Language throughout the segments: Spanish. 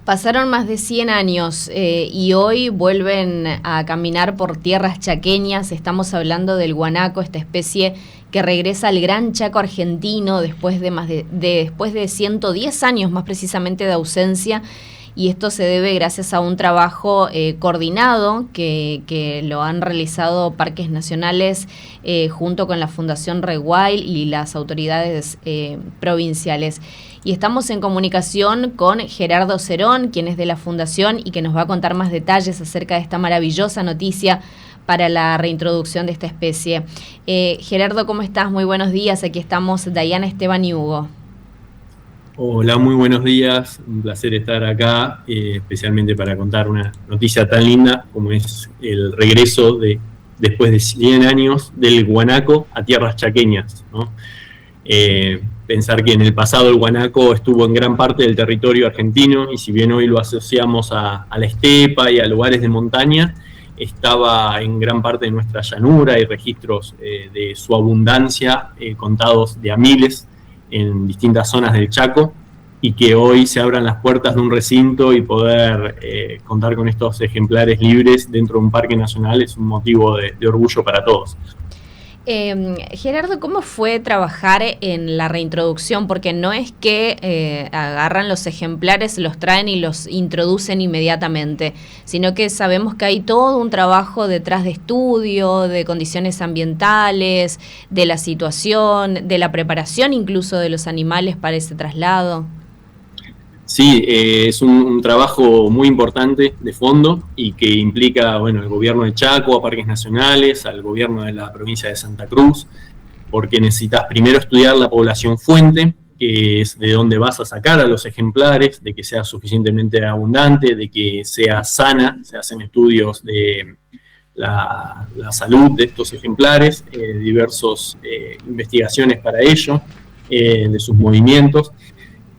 Pasaron más de 100 años y hoy vuelven a caminar por tierras chaqueñas. Estamos hablando del guanaco, esta especie que regresa al Gran Chaco argentino después de 110 años más precisamente de ausencia. Y esto se debe gracias a un trabajo coordinado que lo han realizado Parques Nacionales junto con la Fundación Rewild y las autoridades provinciales. Y estamos en comunicación con Gerardo Cerón, quien es de la Fundación y que nos va a contar más detalles acerca de esta maravillosa noticia para la reintroducción de esta especie. Gerardo, ¿cómo estás? Muy buenos días. Aquí estamos Dayana, Esteban y Hugo. Hola, muy buenos días. Un placer estar acá, especialmente para contar una noticia tan linda como es el regreso después de 100 años del guanaco a tierras chaqueñas, ¿no? Pensar que en el pasado el guanaco estuvo en gran parte del territorio argentino y si bien hoy lo asociamos a la estepa y a lugares de montaña, estaba en gran parte de nuestra llanura. Hay registros de su abundancia contados de a miles en distintas zonas del Chaco, y que hoy se abran las puertas de un recinto y poder contar con estos ejemplares libres dentro de un parque nacional es un motivo de orgullo para todos. Gerardo, ¿cómo fue trabajar en la reintroducción? Porque no es que agarran los ejemplares, los traen y los introducen inmediatamente, sino que sabemos que hay todo un trabajo detrás de estudio, de condiciones ambientales, de la situación, de la preparación incluso de los animales para ese traslado. Sí, es un trabajo muy importante de fondo y que implica, bueno, al gobierno de Chaco, a Parques Nacionales, al gobierno de la provincia de Santa Cruz, porque necesitas primero estudiar la población fuente, que es de dónde vas a sacar a los ejemplares, de que sea suficientemente abundante, de que sea sana. Se hacen estudios de la salud de estos ejemplares, diversas investigaciones para ello, de sus movimientos.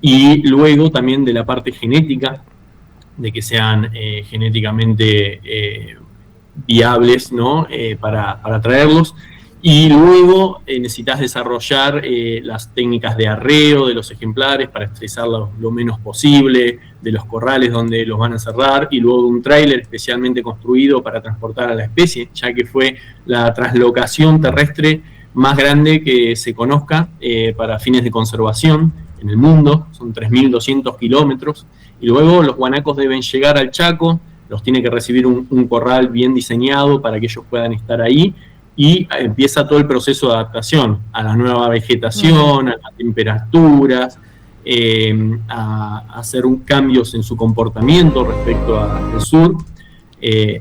Y luego también de la parte genética, de que sean genéticamente viables, ¿no? Para traerlos. Y luego necesitas desarrollar las técnicas de arreo de los ejemplares para estresarlos lo menos posible, de los corrales donde los van a cerrar, y luego un tráiler especialmente construido para transportar a la especie, ya que fue la traslocación terrestre más grande que se conozca para fines de conservación en el mundo. Son 3.200 kilómetros, y luego los guanacos deben llegar al Chaco, los tiene que recibir un corral bien diseñado para que ellos puedan estar ahí, y empieza todo el proceso de adaptación a la nueva vegetación, a las temperaturas, a hacer cambios en su comportamiento respecto al sur.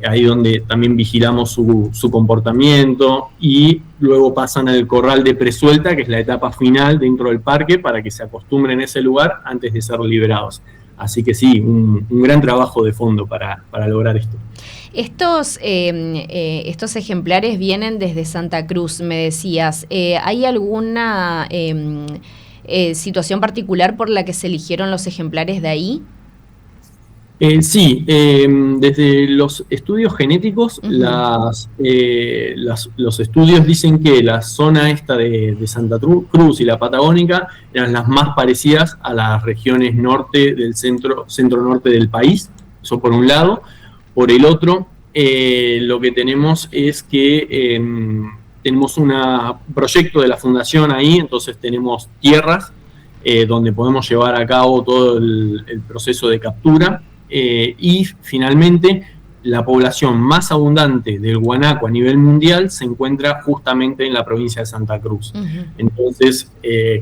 Ahí donde también vigilamos su comportamiento, y luego pasan al corral de presuelta, que es la etapa final dentro del parque, para que se acostumbren a ese lugar antes de ser liberados. Así que sí, un gran trabajo de fondo para lograr esto. Estos ejemplares vienen desde Santa Cruz, me decías. ¿Hay alguna situación particular por la que se eligieron los ejemplares de ahí? Sí, desde los estudios genéticos, los estudios dicen que la zona esta de Santa Cruz y la Patagónica eran las más parecidas a las regiones norte del centro-norte del país. Eso por un lado. Por el otro, lo que tenemos es que tenemos un proyecto de la Fundación ahí, entonces tenemos tierras donde podemos llevar a cabo todo el proceso de captura. Y finalmente, la población más abundante del guanaco a nivel mundial se encuentra justamente en la provincia de Santa Cruz. Entonces,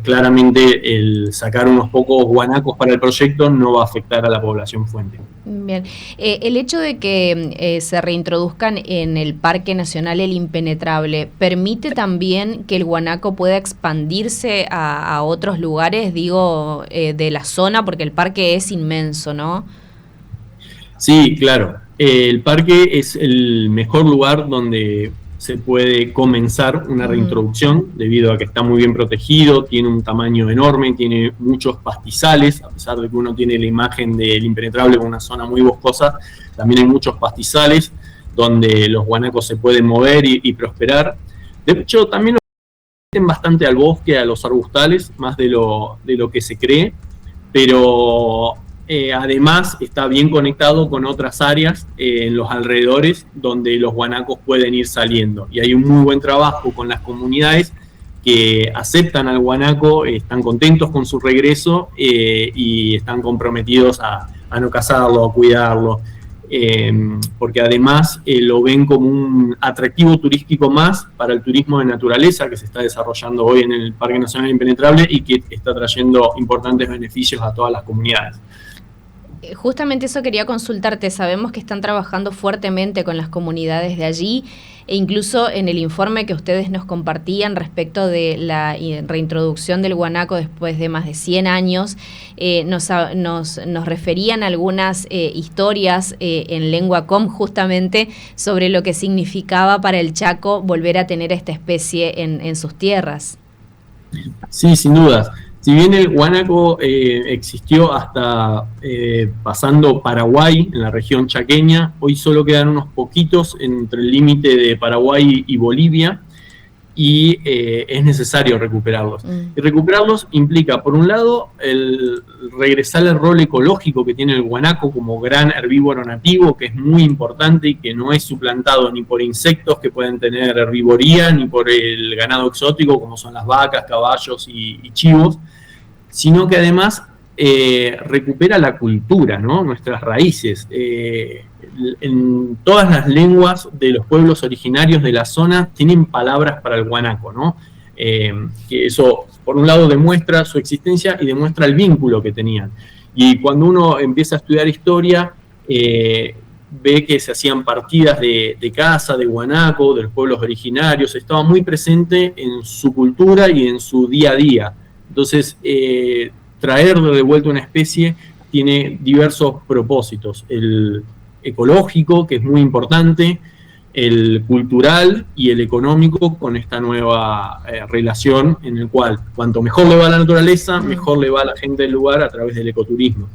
claramente el sacar unos pocos guanacos para el proyecto no va a afectar a la población fuente. Bien. El hecho de que se reintroduzcan en el Parque Nacional El Impenetrable, ¿permite también que el guanaco pueda expandirse a otros lugares, digo, de la zona? Porque el parque es inmenso, ¿no? Sí, claro. El parque es el mejor lugar donde se puede comenzar una reintroducción, debido a que está muy bien protegido, tiene un tamaño enorme, tiene muchos pastizales. A pesar de que uno tiene la imagen del Impenetrable como una zona muy boscosa, también hay muchos pastizales donde los guanacos se pueden mover y prosperar. De hecho, también los meten bastante al bosque, a los arbustales, más de lo que se cree, pero además está bien conectado con otras áreas en los alrededores donde los guanacos pueden ir saliendo. Y hay un muy buen trabajo con las comunidades que aceptan al guanaco, están contentos con su regreso y están comprometidos a no cazarlo, a cuidarlo, porque además lo ven como un atractivo turístico más para el turismo de naturaleza que se está desarrollando hoy en el Parque Nacional Impenetrable y que está trayendo importantes beneficios a todas las comunidades. Justamente eso quería consultarte. Sabemos que están trabajando fuertemente con las comunidades de allí e incluso en el informe que ustedes nos compartían respecto de la reintroducción del guanaco después de más de 100 años, nos referían algunas historias en lengua com justamente sobre lo que significaba para el Chaco volver a tener esta especie en sus tierras. Sí, sin dudas. Si bien el guanaco existió hasta pasando Paraguay, en la región chaqueña, hoy solo quedan unos poquitos entre el límite de Paraguay y Bolivia, y es necesario recuperarlos. Y recuperarlos implica, por un lado, el regresar al rol ecológico que tiene el guanaco como gran herbívoro nativo, que es muy importante y que no es suplantado ni por insectos que pueden tener herbivoría, ni por el ganado exótico, como son las vacas, caballos y chivos, sino que además recupera la cultura, ¿no? Nuestras raíces. En todas las lenguas de los pueblos originarios de la zona tienen palabras para el guanaco, ¿no? Que eso, por un lado, demuestra su existencia y demuestra el vínculo que tenían. Y cuando uno empieza a estudiar historia, ve que se hacían partidas de caza, de guanaco, de los pueblos originarios, estaba muy presente en su cultura y en su día a día. Entonces, traer de vuelta una especie tiene diversos propósitos. El ecológico, que es muy importante, el cultural y el económico con esta nueva relación en el cual cuanto mejor le va a la naturaleza, mejor le va a la gente del lugar a través del ecoturismo.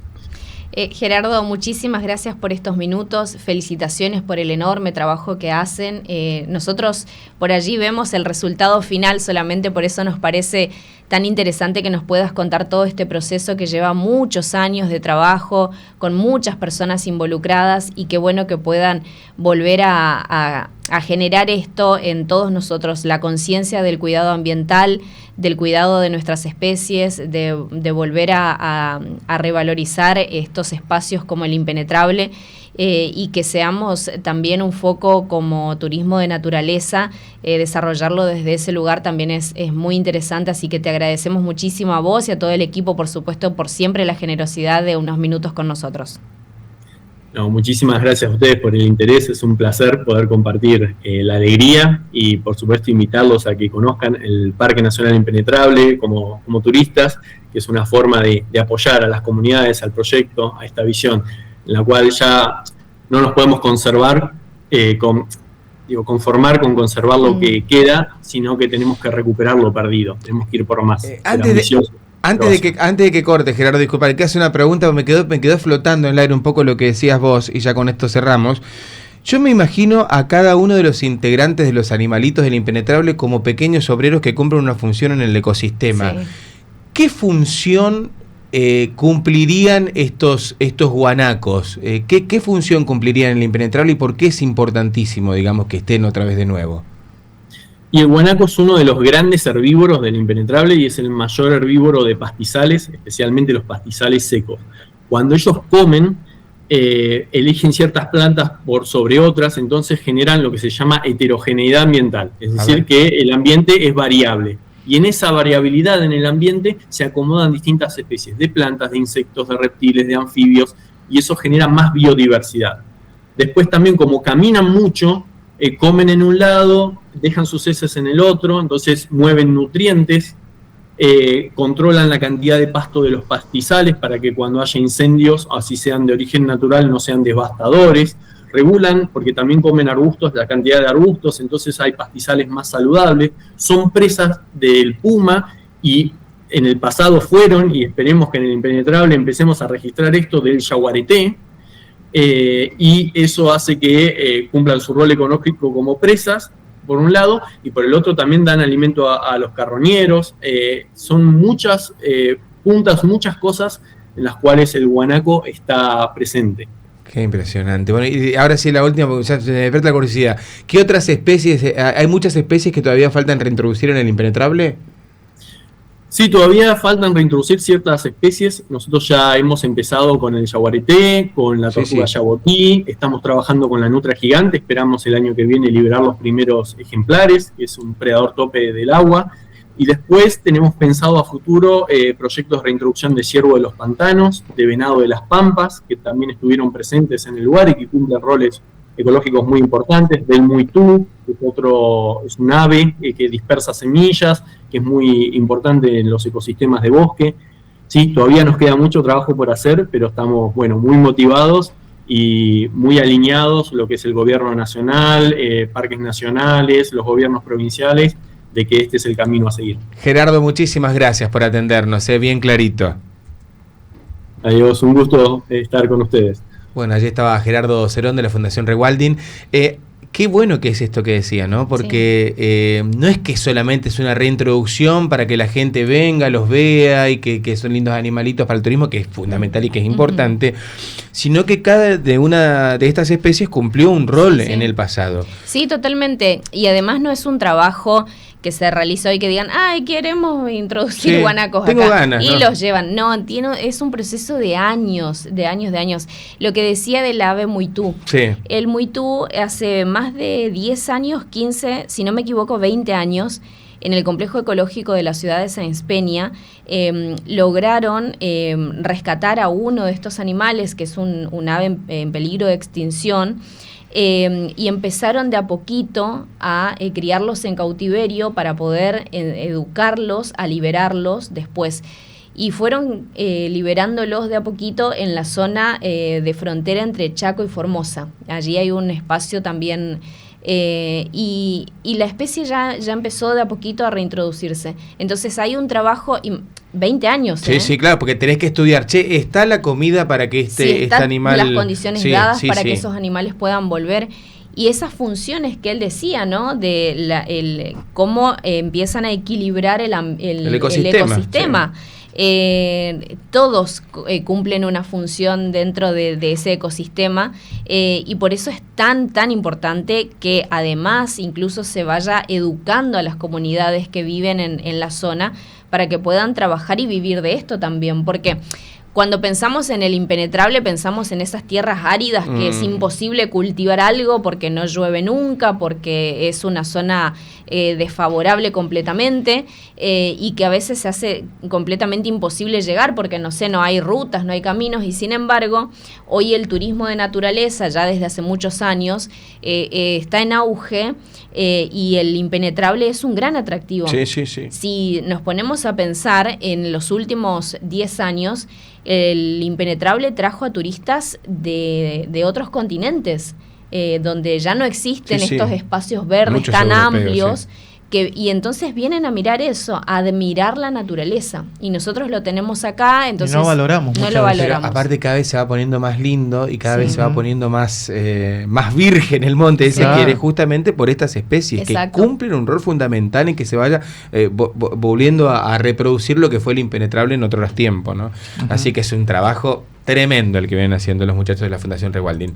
Gerardo, muchísimas gracias por estos minutos, felicitaciones por el enorme trabajo que hacen. Nosotros por allí vemos el resultado final, solamente por eso nos parece tan interesante que nos puedas contar todo este proceso que lleva muchos años de trabajo, con muchas personas involucradas, y qué bueno que puedan volver a generar esto en todos nosotros, la conciencia del cuidado ambiental, del cuidado de nuestras especies, de volver a revalorizar estos espacios como el Impenetrable, y que seamos también un foco como turismo de naturaleza. Desarrollarlo desde ese lugar también es muy interesante, así que te agradecemos muchísimo a vos y a todo el equipo, por supuesto, por siempre la generosidad de unos minutos con nosotros. No, muchísimas gracias a ustedes por el interés, es un placer poder compartir la alegría y por supuesto invitarlos a que conozcan el Parque Nacional Impenetrable como turistas, que es una forma de apoyar a las comunidades, al proyecto, a esta visión, en la cual ya no nos podemos conformar con conservar lo que queda, sino que tenemos que recuperar lo perdido, tenemos que ir por más. Antes de que corte, Gerardo, disculpa, que hace una pregunta, me quedó flotando en el aire un poco lo que decías vos, y ya con esto cerramos. Yo me imagino a cada uno de los integrantes de los animalitos del Impenetrable como pequeños obreros que cumplen una función en el ecosistema. Sí. ¿Qué función cumplirían estos guanacos? ¿Qué función cumplirían en el Impenetrable y por qué es importantísimo, digamos, que estén otra vez de nuevo? Y el guanaco es uno de los grandes herbívoros del Impenetrable y es el mayor herbívoro de pastizales, especialmente los pastizales secos. Cuando ellos comen, eligen ciertas plantas por sobre otras, entonces generan lo que se llama heterogeneidad ambiental, es decir, que el ambiente es variable. Y en esa variabilidad en el ambiente se acomodan distintas especies de plantas, de insectos, de reptiles, de anfibios, y eso genera más biodiversidad. Después también, como caminan mucho, comen en un lado, dejan sus heces en el otro, entonces mueven nutrientes, controlan la cantidad de pasto de los pastizales para que cuando haya incendios, así sean de origen natural, no sean devastadores. Regulan, porque también comen arbustos, la cantidad de arbustos, entonces hay pastizales más saludables. Son presas del puma y en el pasado fueron, y esperemos que en el Impenetrable empecemos a registrar esto, del yaguareté, y eso hace que cumplan su rol económico como presas, por un lado, y por el otro también dan alimento a los carroñeros. Son muchas puntas, muchas cosas en las cuales el guanaco está presente. Qué impresionante. Bueno, y ahora sí la última, porque ya se me despierta la curiosidad. ¿Qué otras especies, hay muchas especies que todavía faltan reintroducir en el impenetrable? Sí, todavía faltan reintroducir ciertas especies. Nosotros ya hemos empezado con el yaguareté, con la tortuga yabotí, estamos trabajando con la nutria gigante, esperamos el año que viene liberar los primeros ejemplares, que es un predador tope del agua. Y después tenemos pensado a futuro proyectos de reintroducción de ciervo de los pantanos, de venado de las pampas, que también estuvieron presentes en el lugar y que cumplen roles ecológicos muy importantes, del muitú, que es un ave que dispersa semillas, que es muy importante en los ecosistemas de bosque. Sí, todavía nos queda mucho trabajo por hacer, pero estamos, bueno, muy motivados y muy alineados, lo que es el gobierno nacional, parques nacionales, los gobiernos provinciales, de que este es el camino a seguir. Gerardo, muchísimas gracias por atendernos, bien clarito. Adiós, un gusto estar con ustedes. Bueno, allí estaba Gerardo Cerón de la Fundación Rewalding. Qué bueno que es esto que decía, ¿no? Porque no es que solamente es una reintroducción para que la gente venga, los vea y que son lindos animalitos para el turismo, que es fundamental y que es importante, sino que cada una de estas especies cumplió un rol en el pasado. Sí, totalmente. Y además no es un trabajo que se realizó y que digan, ay, queremos introducir guanacos acá. Tengo ganas, y los llevan. No, es un proceso de años. Lo que decía del ave muitú. Sí. El muitú hace más de 10 años, 15, si no me equivoco, 20 años, en el complejo ecológico de la ciudad de Sáenz Peña, lograron rescatar a uno de estos animales, que es un ave en peligro de extinción, y empezaron de a poquito a criarlos en cautiverio para poder educarlos, a liberarlos después. Y fueron liberándolos de a poquito en la zona de frontera entre Chaco y Formosa. Allí hay un espacio también, y la especie ya empezó de a poquito a reintroducirse. Entonces hay un trabajo, 20 años. Sí, claro, porque tenés que estudiar, ¿está la comida para que este animal... las condiciones dadas para que esos animales puedan volver? Y esas funciones que él decía, ¿no? De cómo empiezan a equilibrar el ecosistema. Todos cumplen una función dentro de ese ecosistema, y por eso es tan importante que además incluso se vaya educando a las comunidades que viven en la zona para que puedan trabajar y vivir de esto también, porque cuando pensamos en el impenetrable pensamos en esas tierras áridas que es imposible cultivar algo porque no llueve nunca, porque es una zona desfavorable completamente, y que a veces se hace completamente imposible llegar porque no hay rutas, no hay caminos, y sin embargo hoy el turismo de naturaleza ya desde hace muchos años está en auge, y el impenetrable es un gran atractivo. Sí. Si nos ponemos a pensar en los últimos 10 años, el impenetrable trajo a turistas de otros continentes, donde ya no existen estos espacios verdes muchos tan amplios, y entonces vienen a mirar eso, a admirar la naturaleza. Y nosotros lo tenemos acá, entonces no lo valoramos. Pero aparte cada vez se va poniendo más lindo y cada vez se va poniendo más virgen el monte, si quiere, justamente por estas especies. Exacto. Que cumplen un rol fundamental en que se vaya volviendo a reproducir lo que fue el impenetrable en otros tiempos, ¿no? Así que es un trabajo tremendo el que vienen haciendo los muchachos de la Fundación Rewalding.